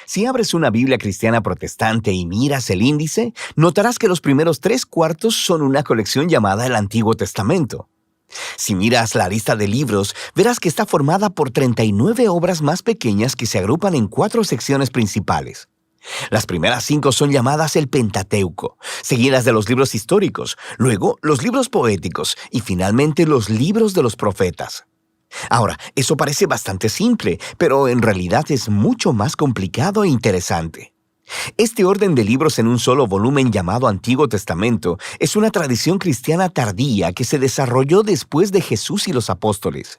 Si abres una Biblia cristiana protestante y miras el índice, notarás que los primeros 3/4 son una colección llamada el Antiguo Testamento. Si miras la lista de libros, verás que está formada por 39 obras más pequeñas que se agrupan en 4 secciones principales. Las primeras 5 son llamadas el Pentateuco, seguidas de los libros históricos, luego los libros poéticos y finalmente los libros de los profetas. Ahora, eso parece bastante simple, pero en realidad es mucho más complicado e interesante. Este orden de libros en un solo volumen llamado Antiguo Testamento es una tradición cristiana tardía que se desarrolló después de Jesús y los apóstoles.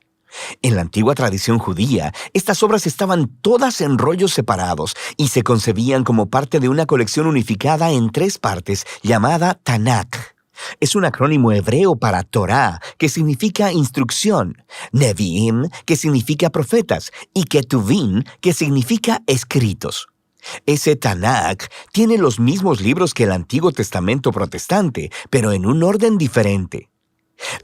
En la antigua tradición judía, estas obras estaban todas en rollos separados y se concebían como parte de una colección unificada en 3 partes llamada Tanakh. Es un acrónimo hebreo para Torá, que significa instrucción, Nevi'im, que significa profetas, y Ketuvim, que significa escritos. Ese Tanakh tiene los mismos libros que el Antiguo Testamento protestante, pero en un orden diferente.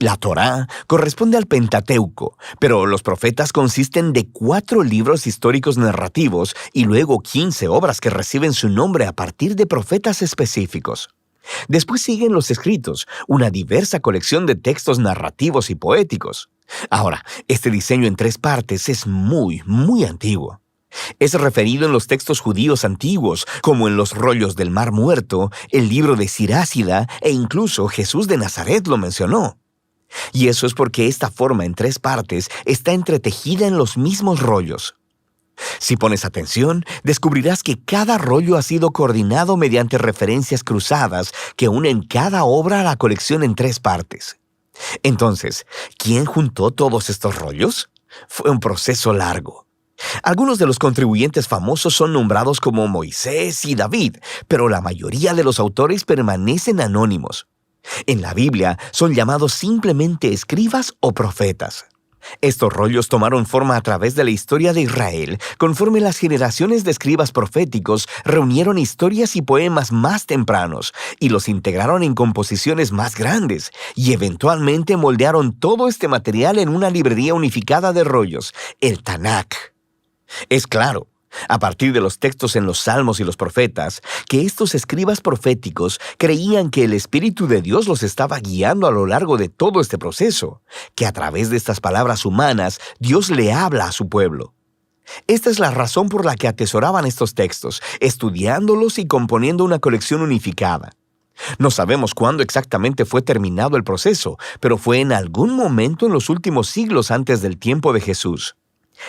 La Torá corresponde al Pentateuco, pero los profetas consisten de 4 libros históricos narrativos y luego 15 obras que reciben su nombre a partir de profetas específicos. Después siguen los escritos, una diversa colección de textos narrativos y poéticos. Ahora, este diseño en 3 partes es muy antiguo. Es referido en los textos judíos antiguos, como en los rollos del Mar Muerto, el libro de Sirásida e incluso Jesús de Nazaret lo mencionó. Y eso es porque esta forma en 3 partes está entretejida en los mismos rollos. Si pones atención, descubrirás que cada rollo ha sido coordinado mediante referencias cruzadas que unen cada obra a la colección en 3 partes. Entonces, ¿quién juntó todos estos rollos? Fue un proceso largo. Algunos de los contribuyentes famosos son nombrados como Moisés y David, pero la mayoría de los autores permanecen anónimos. En la Biblia son llamados simplemente escribas o profetas. Estos rollos tomaron forma a través de la historia de Israel, conforme las generaciones de escribas proféticos reunieron historias y poemas más tempranos y los integraron en composiciones más grandes, y eventualmente moldearon todo este material en una librería unificada de rollos, el Tanakh. Es claro, a partir de los textos en los Salmos y los Profetas, que estos escribas proféticos creían que el Espíritu de Dios los estaba guiando a lo largo de todo este proceso, que a través de estas palabras humanas Dios le habla a su pueblo. Esta es la razón por la que atesoraban estos textos, estudiándolos y componiendo una colección unificada. No sabemos cuándo exactamente fue terminado el proceso, pero fue en algún momento en los últimos siglos antes del tiempo de Jesús.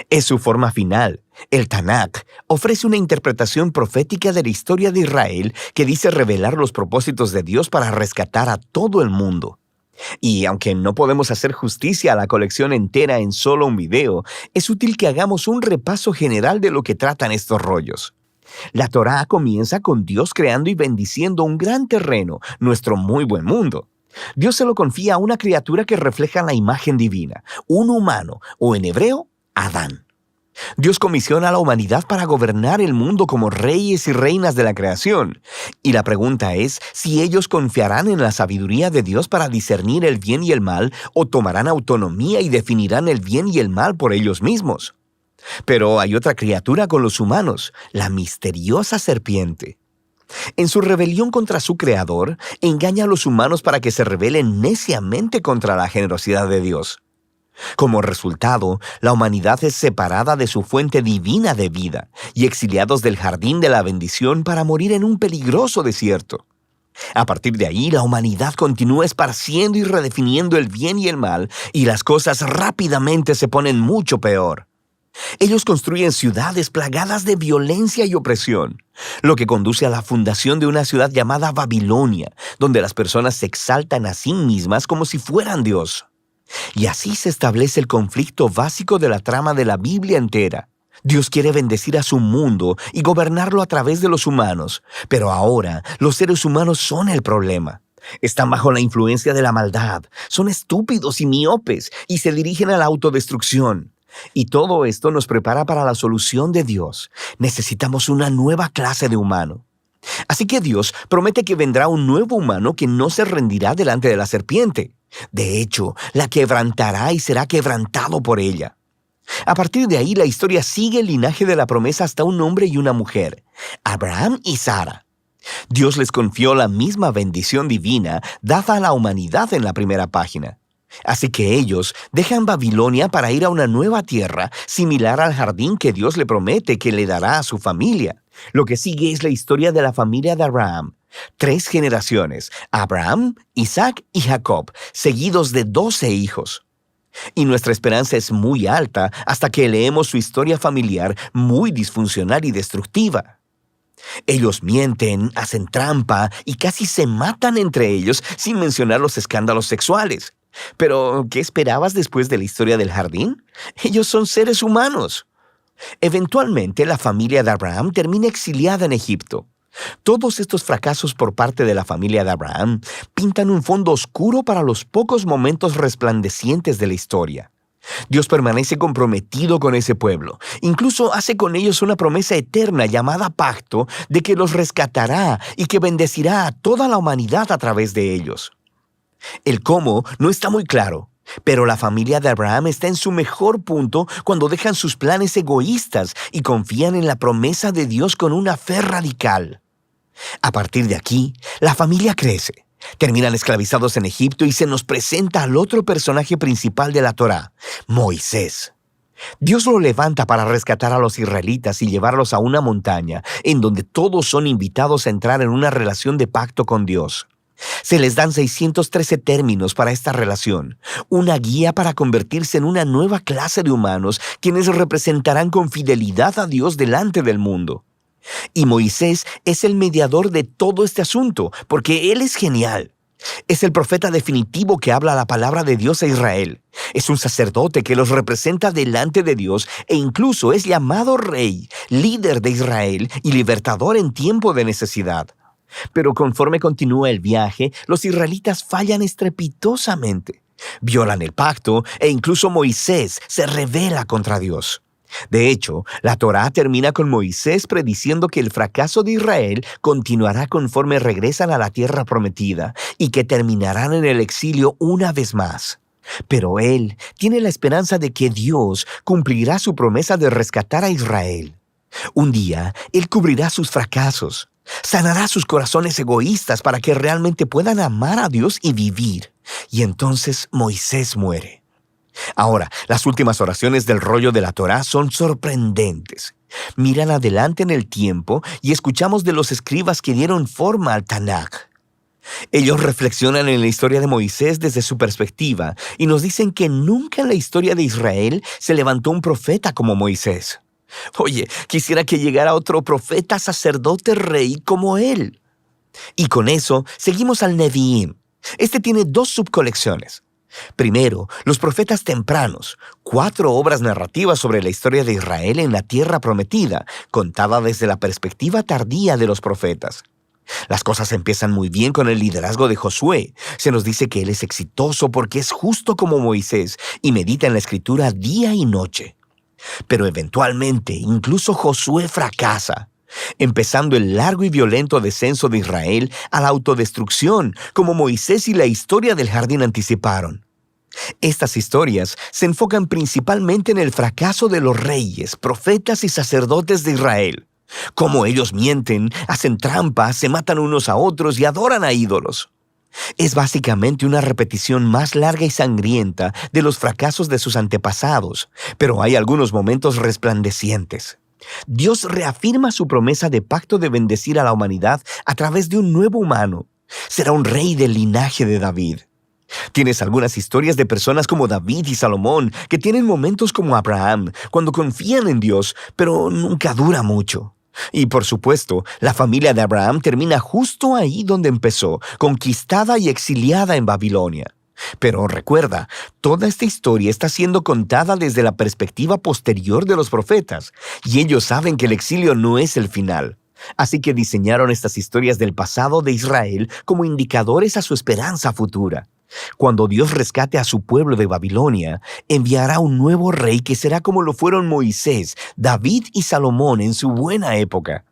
Es su forma final. El Tanakh ofrece una interpretación profética de la historia de Israel que dice revelar los propósitos de Dios para rescatar a todo el mundo. Y aunque no podemos hacer justicia a la colección entera en solo un video, es útil que hagamos un repaso general de lo que tratan estos rollos. La Torá comienza con Dios creando y bendiciendo un gran terreno, nuestro muy buen mundo. Dios se lo confía a una criatura que refleja la imagen divina, un humano, o en hebreo, Adán. Dios comisiona a la humanidad para gobernar el mundo como reyes y reinas de la creación. Y la pregunta es si ellos confiarán en la sabiduría de Dios para discernir el bien y el mal, o tomarán autonomía y definirán el bien y el mal por ellos mismos. Pero hay otra criatura con los humanos, la misteriosa serpiente. En su rebelión contra su creador, engaña a los humanos para que se rebelen neciamente contra la generosidad de Dios. Como resultado, la humanidad es separada de su fuente divina de vida y exiliados del jardín de la bendición para morir en un peligroso desierto. A partir de ahí, la humanidad continúa esparciendo y redefiniendo el bien y el mal, y las cosas rápidamente se ponen mucho peor. Ellos construyen ciudades plagadas de violencia y opresión, lo que conduce a la fundación de una ciudad llamada Babilonia, donde las personas se exaltan a sí mismas como si fueran Dios. Y así se establece el conflicto básico de la trama de la Biblia entera. Dios quiere bendecir a su mundo y gobernarlo a través de los humanos, pero ahora los seres humanos son el problema. Están bajo la influencia de la maldad, son estúpidos y miopes y se dirigen a la autodestrucción. Y todo esto nos prepara para la solución de Dios. Necesitamos una nueva clase de humano. Así que Dios promete que vendrá un nuevo humano que no se rendirá delante de la serpiente. De hecho, la quebrantará y será quebrantado por ella. A partir de ahí, la historia sigue el linaje de la promesa hasta un hombre y una mujer, Abraham y Sara. Dios les confió la misma bendición divina dada a la humanidad en la primera página. Así que ellos dejan Babilonia para ir a una nueva tierra, similar al jardín que Dios le promete que le dará a su familia. Lo que sigue es la historia de la familia de Abraham. 3 generaciones, Abraham, Isaac y Jacob, seguidos de 12 hijos. Y nuestra esperanza es muy alta hasta que leemos su historia familiar muy disfuncional y destructiva. Ellos mienten, hacen trampa y casi se matan entre ellos, sin mencionar los escándalos sexuales. Pero, ¿qué esperabas después de la historia del jardín? Ellos son seres humanos. Eventualmente, la familia de Abraham termina exiliada en Egipto. Todos estos fracasos por parte de la familia de Abraham pintan un fondo oscuro para los pocos momentos resplandecientes de la historia. Dios permanece comprometido con ese pueblo. Incluso hace con ellos una promesa eterna llamada pacto de que los rescatará y que bendecirá a toda la humanidad a través de ellos. El cómo no está muy claro, pero la familia de Abraham está en su mejor punto cuando dejan sus planes egoístas y confían en la promesa de Dios con una fe radical. A partir de aquí, la familia crece. Terminan esclavizados en Egipto y se nos presenta al otro personaje principal de la Torá, Moisés. Dios lo levanta para rescatar a los israelitas y llevarlos a una montaña en donde todos son invitados a entrar en una relación de pacto con Dios. Se les dan 613 términos para esta relación, una guía para convertirse en una nueva clase de humanos quienes representarán con fidelidad a Dios delante del mundo. Y Moisés es el mediador de todo este asunto, porque él es genial. Es el profeta definitivo que habla la palabra de Dios a Israel. Es un sacerdote que los representa delante de Dios e incluso es llamado rey, líder de Israel y libertador en tiempo de necesidad. Pero conforme continúa el viaje, los israelitas fallan estrepitosamente. Violan el pacto e incluso Moisés se rebela contra Dios. De hecho, la Torá termina con Moisés prediciendo que el fracaso de Israel continuará conforme regresan a la tierra prometida y que terminarán en el exilio una vez más. Pero él tiene la esperanza de que Dios cumplirá su promesa de rescatar a Israel. Un día, él cubrirá sus fracasos, sanará sus corazones egoístas para que realmente puedan amar a Dios y vivir. Y entonces Moisés muere. Ahora, las últimas oraciones del rollo de la Torá son sorprendentes. Miran adelante en el tiempo y escuchamos de los escribas que dieron forma al Tanaj. Ellos reflexionan en la historia de Moisés desde su perspectiva y nos dicen que nunca en la historia de Israel se levantó un profeta como Moisés. Oye, quisiera que llegara otro profeta, sacerdote, rey como él. Y con eso seguimos al Nevi'im. Este tiene 2 subcolecciones. Primero, los profetas tempranos, 4 obras narrativas sobre la historia de Israel en la tierra prometida, contada desde la perspectiva tardía de los profetas. Las cosas empiezan muy bien con el liderazgo de Josué. Se nos dice que él es exitoso porque es justo como Moisés y medita en la escritura día y noche. Pero eventualmente, incluso Josué fracasa, empezando el largo y violento descenso de Israel a la autodestrucción, como Moisés y la historia del jardín anticiparon. Estas historias se enfocan principalmente en el fracaso de los reyes, profetas y sacerdotes de Israel. Cómo ellos mienten, hacen trampas, se matan unos a otros y adoran a ídolos. Es básicamente una repetición más larga y sangrienta de los fracasos de sus antepasados, pero hay algunos momentos resplandecientes. Dios reafirma su promesa de pacto de bendecir a la humanidad a través de un nuevo humano. Será un rey del linaje de David. Tienes algunas historias de personas como David y Salomón que tienen momentos como Abraham, cuando confían en Dios, pero nunca dura mucho. Y por supuesto, la familia de Abraham termina justo ahí donde empezó, conquistada y exiliada en Babilonia. Pero recuerda, toda esta historia está siendo contada desde la perspectiva posterior de los profetas, y ellos saben que el exilio no es el final. Así que diseñaron estas historias del pasado de Israel como indicadores a su esperanza futura. Cuando Dios rescate a su pueblo de Babilonia, enviará un nuevo rey que será como lo fueron Moisés, David y Salomón en su buena época.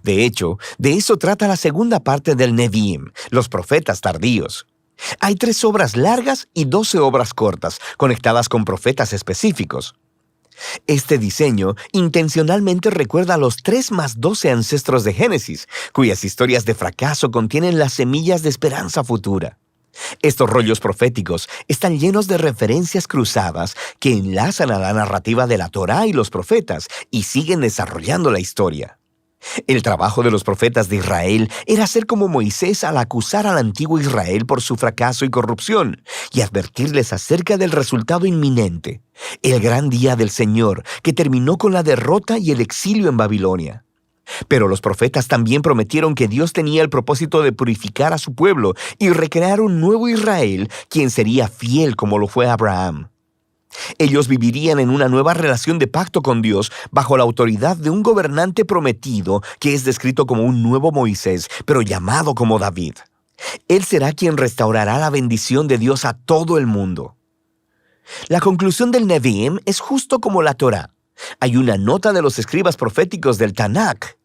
De hecho, de eso trata la segunda parte del Nevi'im, los profetas tardíos. Hay 3 obras largas y 12 obras cortas, conectadas con profetas específicos. Este diseño intencionalmente recuerda a los 3 más 12 ancestros de Génesis, cuyas historias de fracaso contienen las semillas de esperanza futura. Estos rollos proféticos están llenos de referencias cruzadas que enlazan a la narrativa de la Torá y los profetas y siguen desarrollando la historia. El trabajo de los profetas de Israel era ser como Moisés al acusar al antiguo Israel por su fracaso y corrupción y advertirles acerca del resultado inminente, el gran día del Señor que terminó con la derrota y el exilio en Babilonia. Pero los profetas también prometieron que Dios tenía el propósito de purificar a su pueblo y recrear un nuevo Israel, quien sería fiel como lo fue Abraham. Ellos vivirían en una nueva relación de pacto con Dios bajo la autoridad de un gobernante prometido que es descrito como un nuevo Moisés, pero llamado como David. Él será quien restaurará la bendición de Dios a todo el mundo. La conclusión del Nevi'im es justo como la Torá. Hay una nota de los escribas proféticos del Tanakh.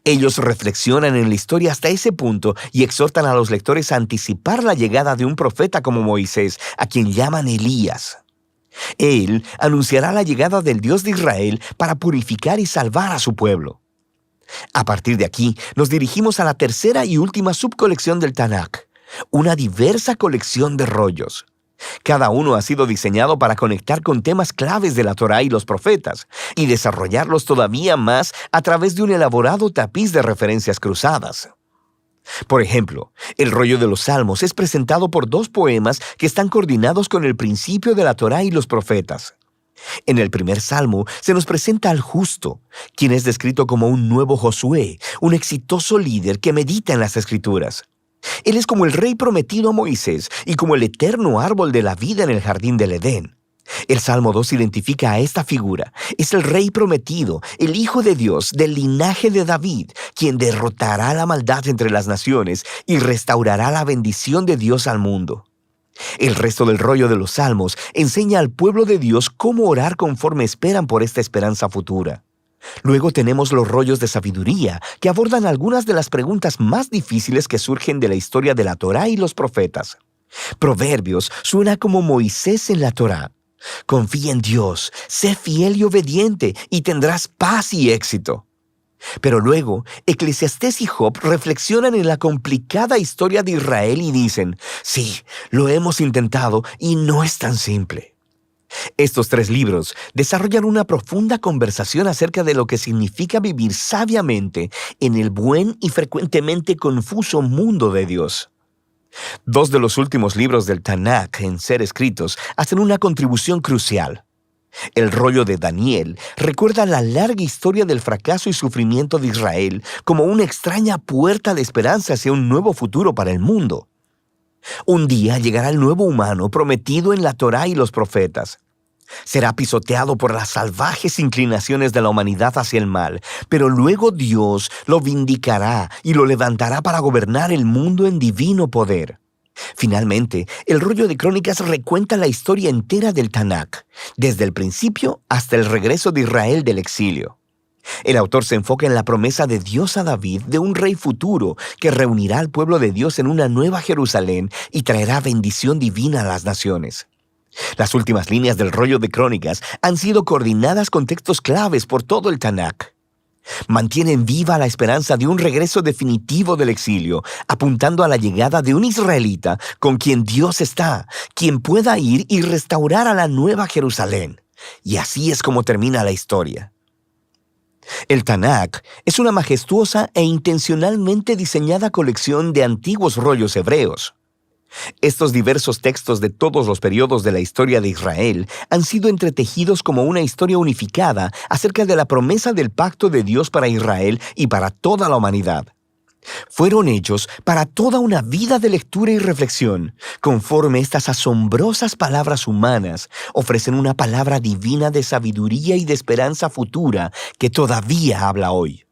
Ellos reflexionan en la historia hasta ese punto y exhortan a los lectores a anticipar la llegada de un profeta como Moisés, a quien llaman Elías. Él anunciará la llegada del Dios de Israel para purificar y salvar a su pueblo. A partir de aquí, nos dirigimos a la tercera y última subcolección del Tanakh, una diversa colección de rollos. Cada uno ha sido diseñado para conectar con temas claves de la Torá y los profetas y desarrollarlos todavía más a través de un elaborado tapiz de referencias cruzadas. Por ejemplo, el rollo de los Salmos es presentado por 2 poemas que están coordinados con el principio de la Torá y los profetas. En el primer salmo se nos presenta al justo, quien es descrito como un nuevo Josué, un exitoso líder que medita en las Escrituras. Él es como el rey prometido a Moisés y como el eterno árbol de la vida en el jardín del Edén. El Salmo 2 identifica a esta figura. Es el rey prometido, el Hijo de Dios, del linaje de David, quien derrotará la maldad entre las naciones y restaurará la bendición de Dios al mundo. El resto del rollo de los Salmos enseña al pueblo de Dios cómo orar conforme esperan por esta esperanza futura. Luego tenemos los rollos de sabiduría, que abordan algunas de las preguntas más difíciles que surgen de la historia de la Torá y los profetas. Proverbios suena como Moisés en la Torá. Confía en Dios, sé fiel y obediente, y tendrás paz y éxito. Pero luego, Eclesiastés y Job reflexionan en la complicada historia de Israel y dicen, sí, lo hemos intentado y no es tan simple. Estos 3 libros desarrollan una profunda conversación acerca de lo que significa vivir sabiamente en el buen y frecuentemente confuso mundo de Dios. 2 de los últimos libros del Tanakh en ser escritos hacen una contribución crucial. El rollo de Daniel recuerda la larga historia del fracaso y sufrimiento de Israel como una extraña puerta de esperanza hacia un nuevo futuro para el mundo. Un día llegará el nuevo humano prometido en la Torá y los profetas. Será pisoteado por las salvajes inclinaciones de la humanidad hacia el mal, pero luego Dios lo vindicará y lo levantará para gobernar el mundo en divino poder. Finalmente, el rollo de Crónicas recuenta la historia entera del Tanakh, desde el principio hasta el regreso de Israel del exilio. El autor se enfoca en la promesa de Dios a David de un rey futuro que reunirá al pueblo de Dios en una nueva Jerusalén y traerá bendición divina a las naciones. Las últimas líneas del rollo de Crónicas han sido coordinadas con textos claves por todo el Tanakh. Mantienen viva la esperanza de un regreso definitivo del exilio, apuntando a la llegada de un israelita con quien Dios está, quien pueda ir y restaurar a la nueva Jerusalén. Y así es como termina la historia. El Tanakh es una majestuosa e intencionalmente diseñada colección de antiguos rollos hebreos. Estos diversos textos de todos los periodos de la historia de Israel han sido entretejidos como una historia unificada acerca de la promesa del pacto de Dios para Israel y para toda la humanidad. Fueron hechos para toda una vida de lectura y reflexión, conforme estas asombrosas palabras humanas ofrecen una palabra divina de sabiduría y de esperanza futura que todavía habla hoy.